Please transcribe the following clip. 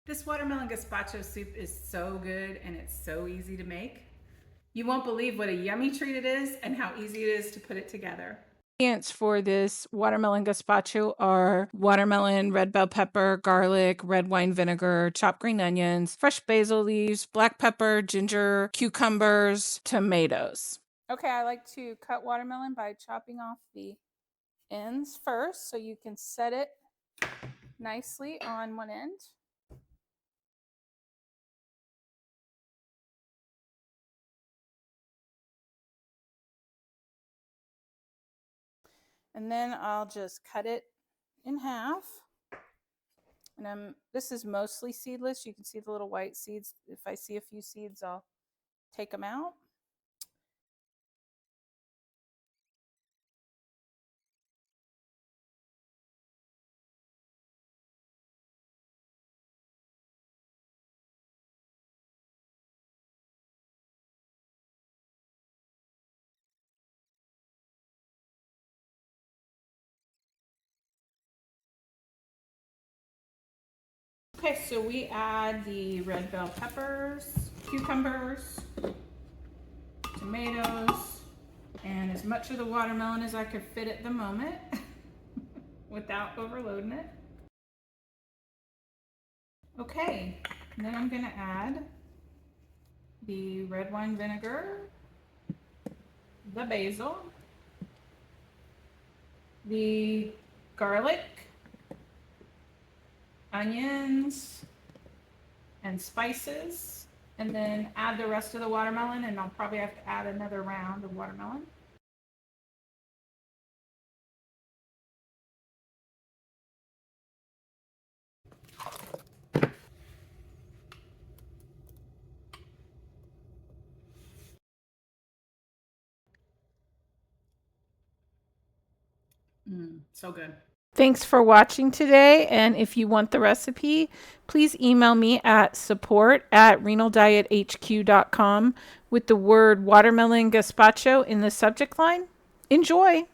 This watermelon gazpacho soup is so good and it's so easy to make. You won't believe what a yummy treat it is and how easy it is to put it together. Ingredients for this watermelon gazpacho are watermelon, red bell pepper, garlic, red wine vinegar, chopped green onions, fresh basil leaves, black pepper, ginger, cucumbers, tomatoes. Okay, I like to cut watermelon by chopping off the ends first so you can set it nicely on one end. And then I'll just cut it in half. And this is mostly seedless. You can see the little white seeds. If I see a few seeds, I'll take them out. Okay, so we add the red bell peppers, cucumbers, tomatoes, and as much of the watermelon as I could fit at the moment without overloading it. Okay, and then I'm gonna add the red wine vinegar, the basil, the garlic, onions, and spices, and then add the rest of the watermelon, and I'll probably have to add another round of watermelon. So good. Thanks for watching today. And if you want the recipe, please email me at support@renaldiethq.com with the word watermelon gazpacho in the subject line. Enjoy!